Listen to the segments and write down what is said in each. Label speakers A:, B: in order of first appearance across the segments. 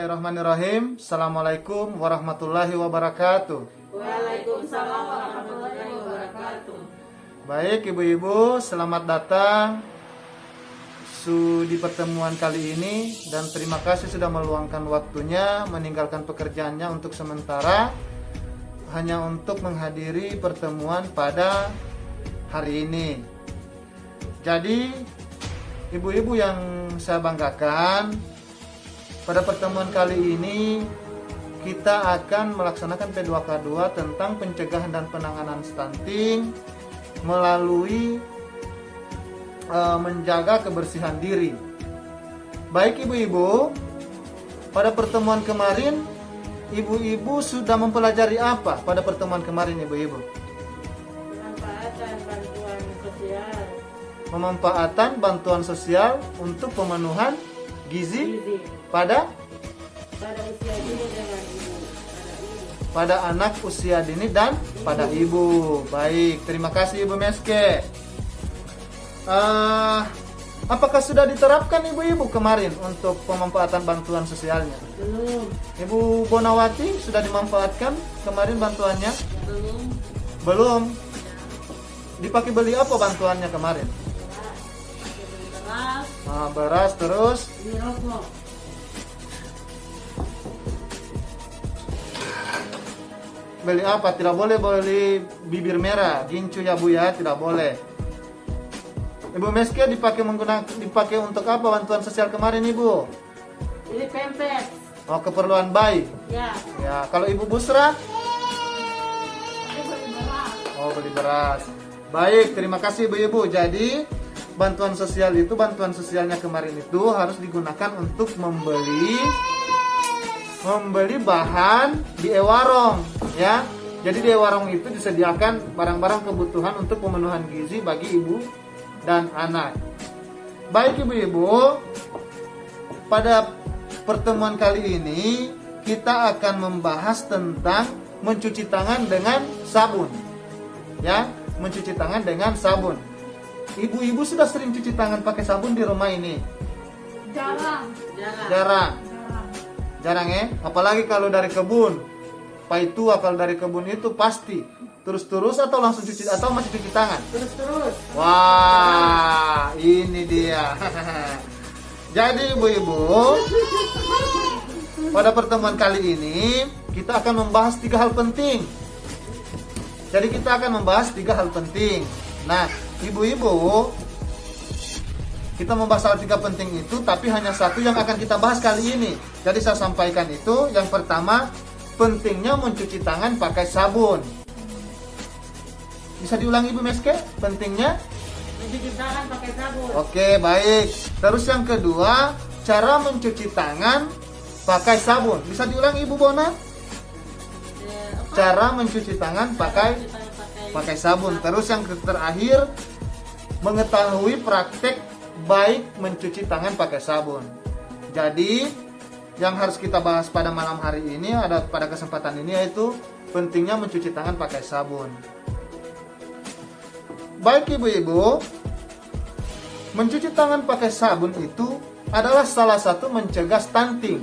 A: Bismillahirrahmanirrahim. Assalamualaikum warahmatullahi wabarakatuh.
B: Waalaikumsalam warahmatullahi wabarakatuh.
A: Baik ibu-ibu, selamat datang di pertemuan kali ini. Dan terima kasih sudah meluangkan waktunya, meninggalkan pekerjaannya untuk sementara, hanya untuk menghadiri pertemuan pada hari ini. Jadi ibu-ibu yang saya banggakan, pada pertemuan kali ini kita akan melaksanakan P2K2 tentang pencegahan dan penanganan stunting melalui menjaga kebersihan diri. Baik ibu-ibu, pada pertemuan kemarin ibu-ibu sudah mempelajari apa pada pertemuan kemarin ibu-ibu?
B: Pemanfaatan bantuan sosial.
A: Pemanfaatan bantuan sosial untuk pemenuhan gizi pada
B: usia dini dengan ibu.
A: pada anak usia dini dan pada ibu. Baik, terima kasih Ibu Meske. Apakah sudah diterapkan ibu-ibu kemarin untuk pemanfaatan bantuan sosialnya?
B: Belum.
A: Ibu Bonawati sudah dimanfaatkan kemarin bantuannya?
B: Belum.
A: Belum. Dipakai beli apa bantuannya kemarin?
B: Beras.
A: Beras, terus
B: Beli rokok.
A: beli apa? Tidak boleh beli bibir merah, gincu ya Bu ya, tidak boleh. Ibu Meske dipakai untuk apa bantuan sosial kemarin Ibu?
B: Beli pempes.
A: Oh, keperluan bayi.
B: Ya.
A: Ya, kalau Ibu Busra?
B: Beli beras.
A: Oh, beli beras. Baik, terima kasih Ibu-ibu. Jadi, bantuan sosialnya kemarin itu harus digunakan untuk membeli bahan di e-warung, ya. Jadi di e-warung itu disediakan barang-barang kebutuhan untuk pemenuhan gizi bagi ibu dan anak. Baik ibu-ibu, pada pertemuan kali ini kita akan membahas tentang mencuci tangan dengan sabun. Ya, mencuci tangan dengan sabun. Ibu-ibu sudah sering cuci tangan pakai sabun di rumah ini? Jarang. Jarang ya, apalagi kalau dari kebun. Paitua kalau dari kebun itu pasti terus-terus atau langsung cuci atau masih cuci tangan?
B: Terus.
A: Wah, ini dia. Jadi ibu-ibu, pada pertemuan kali ini kita akan membahas 3 hal penting. Jadi kita akan membahas 3 hal penting. Nah, ibu-ibu, kita membahas hal 3 penting itu, tapi hanya satu yang akan kita bahas kali ini. Jadi saya sampaikan itu, yang pertama, pentingnya mencuci tangan pakai sabun. Bisa diulangi Ibu Meske? Pentingnya
B: Mencuci tangan pakai sabun.
A: Oke, baik. Terus yang kedua, cara mencuci tangan pakai sabun. Bisa diulangi Ibu Bona? Cara mencuci tangan pakai sabun. Terus yang terakhir, mengetahui praktek baik mencuci tangan pakai sabun. Jadi, yang harus kita bahas pada malam hari ini, pada kesempatan ini, yaitu pentingnya mencuci tangan pakai sabun. Baik ibu-ibu, mencuci tangan pakai sabun itu adalah salah satu mencegah stunting.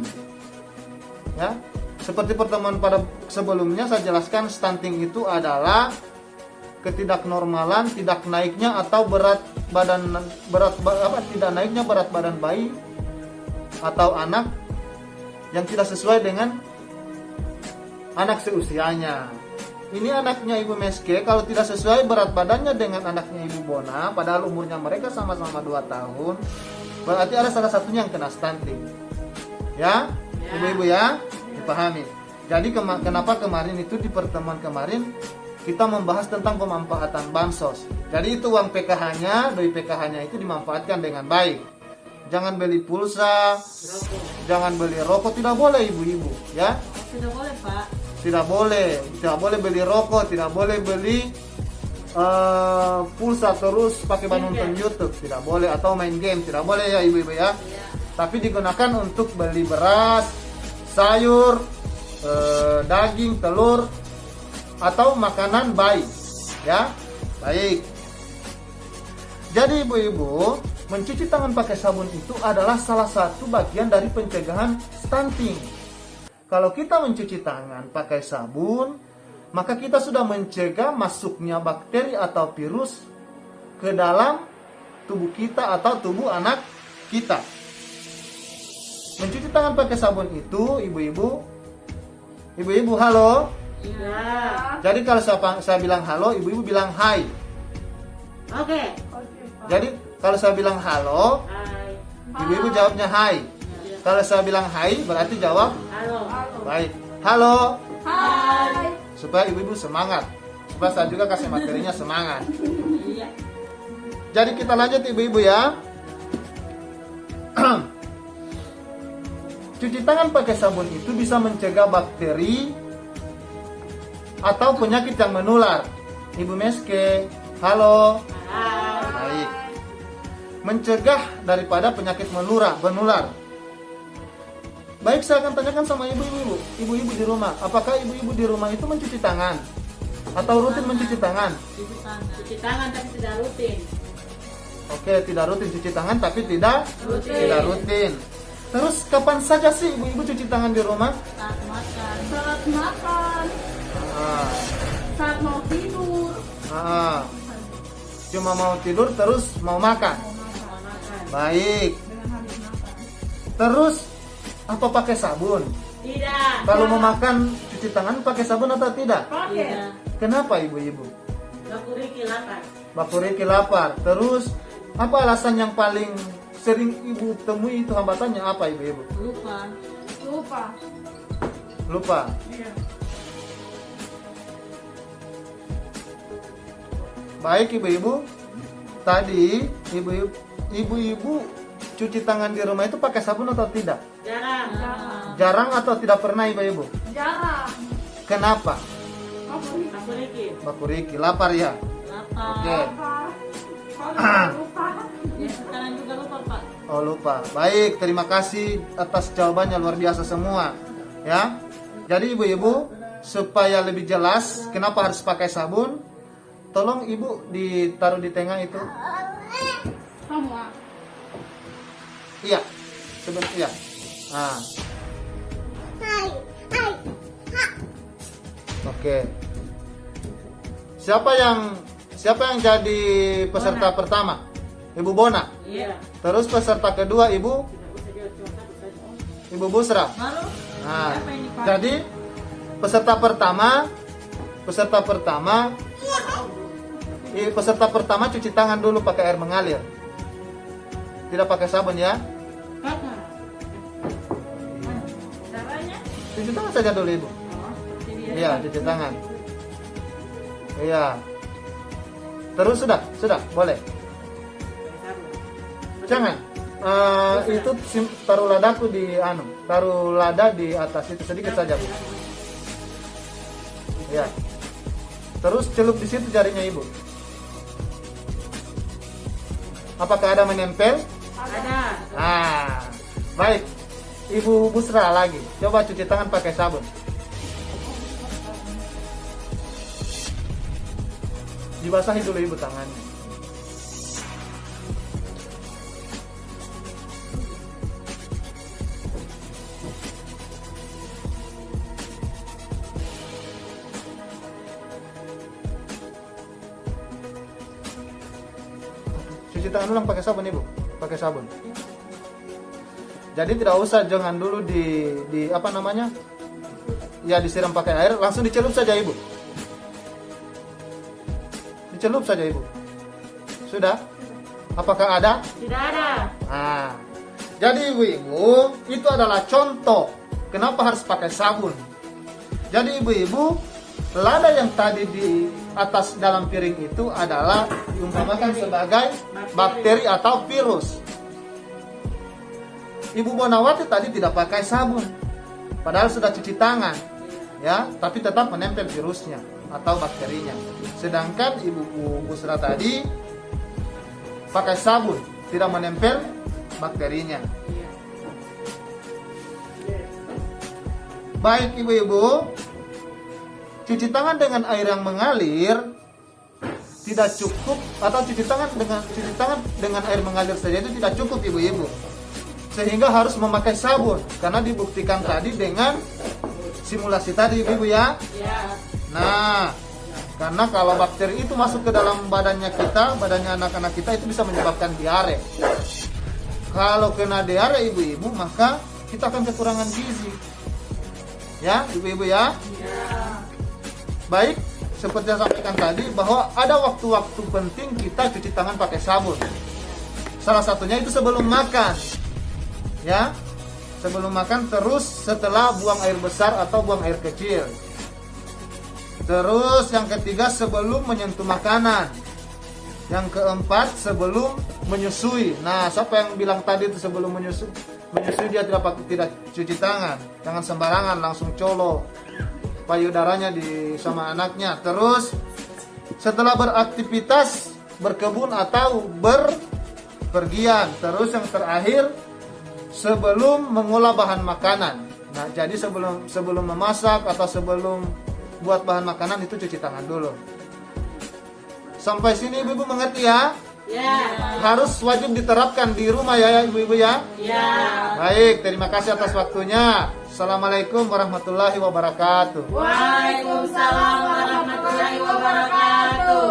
A: Ya, seperti pertemuan pada sebelumnya saya jelaskan, stunting itu adalah ketidaknormalan, tidak naiknya atau tidak naiknya berat badan bayi atau anak yang tidak sesuai dengan anak seusianya. Ini anaknya Ibu Meske, kalau tidak sesuai berat badannya dengan anaknya Ibu Bona, padahal umurnya mereka sama-sama 2 tahun, berarti ada salah satunya yang kena stunting. Ya, ibu-ibu ya, dipahami. Jadi kenapa kemarin itu di pertemuan kemarin kita membahas tentang pemanfaatan bansos. Jadi itu uang PKH-nya, doi PKH-nya itu dimanfaatkan dengan baik. Jangan beli pulsa, jangan beli rokok, tidak boleh ibu-ibu, ya.
B: Tidak boleh, Pak.
A: Tidak boleh beli rokok, tidak boleh beli pulsa terus pakai nonton YouTube, tidak boleh, atau main game, tidak boleh ya ibu-ibu ya. Tapi digunakan untuk beli beras, sayur, daging, telur, atau makanan bayi, ya. Baik. Jadi ibu-ibu, mencuci tangan pakai sabun itu adalah salah satu bagian dari pencegahan stunting. Kalau kita mencuci tangan pakai sabun, maka kita sudah mencegah masuknya bakteri atau virus ke dalam tubuh kita atau tubuh anak kita. Mencuci tangan pakai sabun itu, ibu-ibu halo.
B: Iya.
A: Jadi kalau saya bilang halo, ibu-ibu bilang hai.
B: Oke.
A: Jadi kalau saya bilang halo,
B: Hai.
A: ibu-ibu jawabnya hai. Kalau saya bilang hai, berarti jawab
B: Halo.
A: baik. Halo,
C: Hai.
A: supaya ibu-ibu semangat. Supaya saya juga kasih materinya semangat.
B: Iya.
A: Jadi kita lanjut ibu-ibu ya. Cuci tangan pakai sabun itu bisa mencegah bakteri atau penyakit yang menular. Ibu Meske, halo.
B: Hai.
A: Baik. Mencegah daripada penyakit menular. Baik, saya akan tanyakan sama ibu-ibu di rumah. Apakah ibu-ibu di rumah itu mencuci tangan? Atau rutin mencuci tangan?
B: Cuci tangan tapi tidak rutin.
A: Oke, tidak rutin cuci tangan tapi tidak
B: Rutin.
A: tidak rutin. Terus kapan saja sih ibu-ibu cuci tangan di rumah?
B: Saat makan.
C: Saat makan,
A: Ah,
C: saat mau tidur.
A: ah. Cuma mau tidur terus mau makan.
B: Mau makan.
A: Baik.
C: Dengan habis makan.
A: Terus apa pakai sabun?
B: Tidak.
A: Kalau mau makan cuci tangan pakai sabun atau tidak?
C: Pakai.
B: Tidak.
A: Kenapa ibu-ibu?
B: Bakuriki lapar.
A: Bakuriki lapar. Terus apa alasan yang paling sering ibu temui itu hambatannya apa ibu-ibu?
B: Lupa.
C: Lupa.
A: Lupa.
C: Iya.
A: Baik ibu-ibu. Tadi ibu-ibu cuci tangan di rumah itu pakai sabun atau tidak?
B: Jarang.
A: Jarang atau tidak pernah ibu-ibu?
C: Jarang.
A: Kenapa?
B: Bakuriki.
A: Bakuriki lapar ya.
B: Lapar.
A: Oke.
C: Lupa.
B: Ya sekarang juga lupa Pak.
A: Oh lupa. Baik, terima kasih atas jawabannya luar biasa semua. Ya. Jadi ibu-ibu supaya lebih jelas kenapa harus pakai sabun, tolong ibu ditaruh di tengah itu.
C: Semua.
A: Iya. Sebentar ya. Nah. Oke. Siapa yang jadi peserta pertama? Ibu Bona.
B: Iya.
A: Terus peserta kedua Ibu Busra.
B: Lalu
A: Nah,
B: siapa ini Pak?
A: jadi peserta pertama cuci tangan dulu pakai air mengalir. Tidak pakai sabun ya.
B: Kakak.
C: Caranya?
A: Cuci tangan saja dulu Ibu.
B: Oh, seperti dia.
A: Iya, cuci tangan. Iya. Terus sudah, boleh. Jangan. Itu taruh ladaku taruh lada di atas itu sedikit saja Bu. Ya. Terus celup di situ jarinya Ibu. Apakah ada menempel?
B: Ada.
A: Ah, baik. Ibu Busra lagi. Coba cuci tangan pakai sabun. Dibasahi dulu Ibu tangannya. Cuci tangan ulang pakai sabun Ibu, pakai sabun. Jadi tidak usah, jangan dulu di apa namanya? Ya disiram pakai air, langsung dicelup saja Ibu. Dicelup saja Ibu. Sudah? Apakah ada?
B: Tidak ada.
A: Nah, jadi ibu-ibu itu adalah contoh kenapa harus pakai sabun. Jadi ibu-ibu, lada yang tadi di atas dalam piring itu adalah diumpamakan sebagai bakteri atau virus. Ibu Bonawati tadi tidak pakai sabun, padahal sudah cuci tangan, ya, tapi tetap menempel virusnya atau bakterinya. Sedangkan Ibu Busra tadi pakai sabun, tidak menempel bakterinya. Baik ibu-ibu, cuci tangan dengan air yang mengalir tidak cukup, atau cuci tangan dengan air mengalir saja itu tidak cukup ibu-ibu. sehingga harus memakai sabun karena dibuktikan tadi dengan simulasi tadi ibu ya.
B: Ya.
A: Nah, karena kalau bakteri itu masuk ke dalam badannya kita, badannya anak-anak kita, itu bisa menyebabkan diare. Kalau kena diare ibu-ibu, maka kita akan kekurangan gizi. Ya, ibu-ibu ya. Baik, seperti yang saya sampaikan tadi, bahwa ada waktu-waktu penting kita cuci tangan pakai sabun. Salah satunya itu sebelum makan. Ya, sebelum makan, terus setelah buang air besar atau buang air kecil. Terus yang ketiga sebelum menyentuh makanan. Yang keempat sebelum menyusui. Nah, siapa yang bilang tadi itu sebelum menyusui dia tidak cuci tangan. Jangan sembarangan langsung colok payudaranya sama anaknya. Terus setelah beraktivitas berkebun atau berpergian. Terus yang terakhir sebelum mengolah bahan makanan. Nah, jadi sebelum memasak atau sebelum buat bahan makanan itu cuci tangan dulu. Sampai sini ibu-ibu mengerti ya?
B: Ya.
A: Harus wajib diterapkan di rumah ya ibu-ibu ya?
B: Ya.
A: Baik, terima kasih atas waktunya. Assalamualaikum warahmatullahi wabarakatuh.
B: Waalaikumsalam warahmatullahi wabarakatuh.